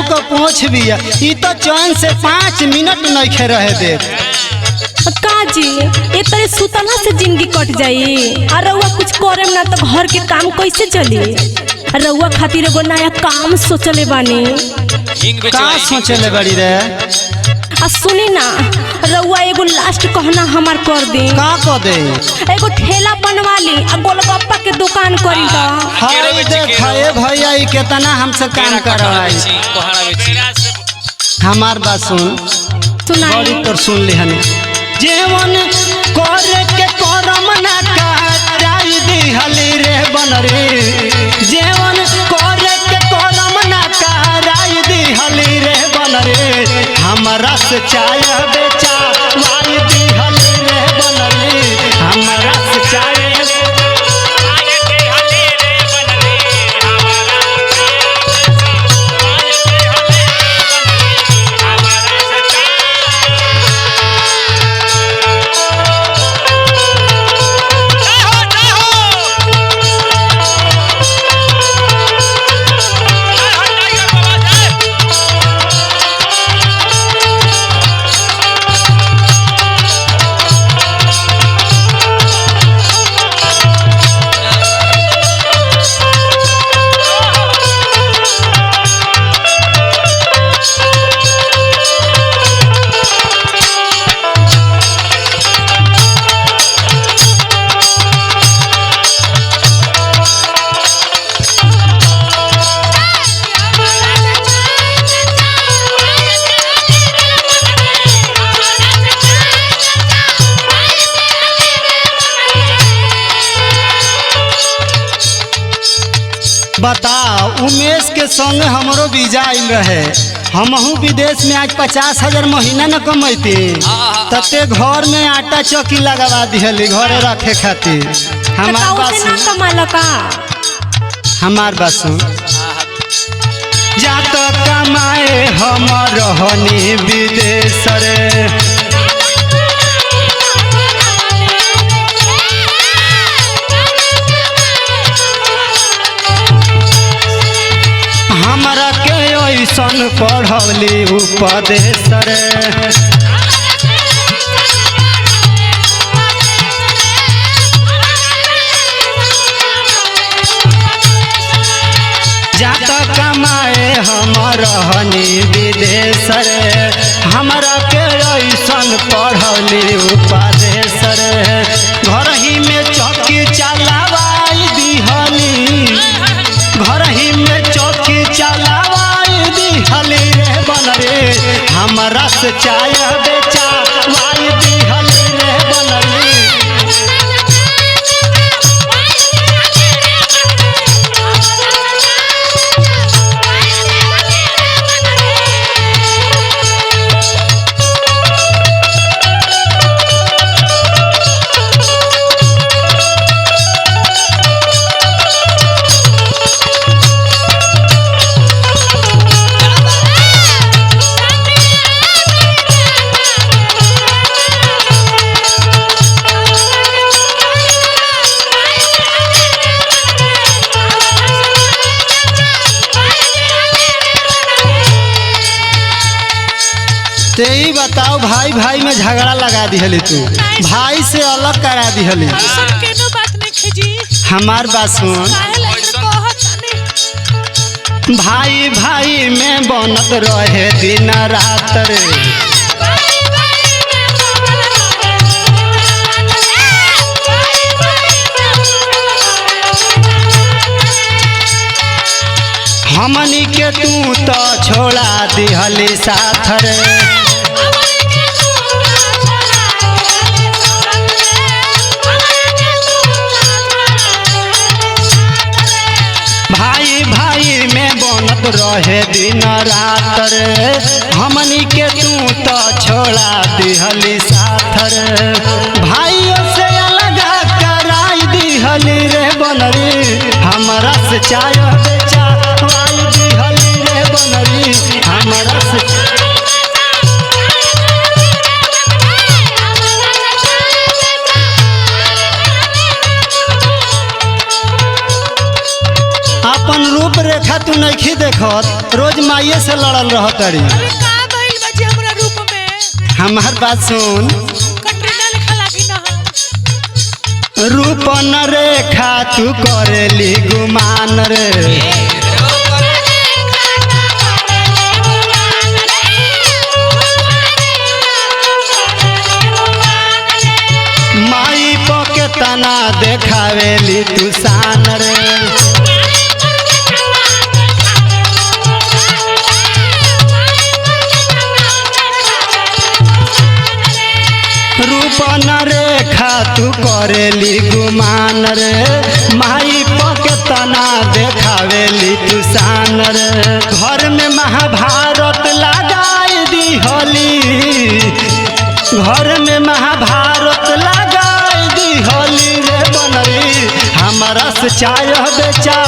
मेहरारू को पूछ भी ई तो चैन से 5 मिनट नहीं रहे दे काजी ये तरह सुतला से जिंदगी कट जाई। और रउआ कुछ करे ना तो घर के काम कैसे चली। रउआ खातिर एगो नया काम सोचले बानी। का सोचले बड़ी रे? आ सुनी ना रउआ एगो लास्ट कहना हमार कर दे। का कर दे? एगो ठेला बनवा ली आ गोलगप्पा के दुकान करी दा। हाय देख ए भैया ई केतना हमसे काम करवाई। हमार बात सुन बड़ी तोर सुन लिहनी। जेवन करे के करम ना कराई दिहली रे बन रे। जेवन करे के करम ना कराई दिहली रे बन रे। हमरा से चाय बेचा वाई दिहली रे बन रे। हमरा से चाय बताओ उमेश के संग हमरो वीजा आइल रहे। हमहू विदेश में आज 50,000 महीना न कमैती तते घर में आटा चौकी लगवा दिहली घरे रखे खातिर। हमार बात सुन जा तो कमाए हम रहनी विदेश रे। हमरा के ऐसन पढ़ौली उपदेश रे। जात कमाए हम रहनी विदेश रे। हमरा के ऐसन पढ़ौली उपदेश रे। घर ही में चौकी चलावाई दिहली। घर ही में चौकी चलावाई दिहली रे बन रे। हमरा से चाय बेचा वाई दिहली रे बन रे। ही बताओ भाई भाई में झगड़ा लगा दिहली तू भाई से अलग करा दिहली। हमार बात सुन भाई भाई में बनत रहे दिन रात रे। हमनी के तू तो छोड़ा दिहली साथ रे। भाई भाई में बनत रहे दिन रात रे। हमनी के तू तो छोड़ा दिहली साथ रे। भाइयों से अलग कराई दिहली रे बन रे। हमरा से चाय बेचा वाई दिहली रे बन रे। हमरा से अपन रूप रेखा तू नहीं देखत रोज रोज माइये से लड़ल रहतड़ी। अरे का भइल बा जी हमरा रूप में? हमार बात सुन, कटरीना लिखा लागी ना। रूप न रेखा तू करेली गुमान रे। माई पके तना देखावेली तू शान रे। रूप न रेखा तू करेली गुमान रे। माई पके तना देखावेली तू शान रे। घर में महाभारत लगाई दी होली, घर में महाभारत लगाई दी होली रे बनरी। हमारा से चाय बेचा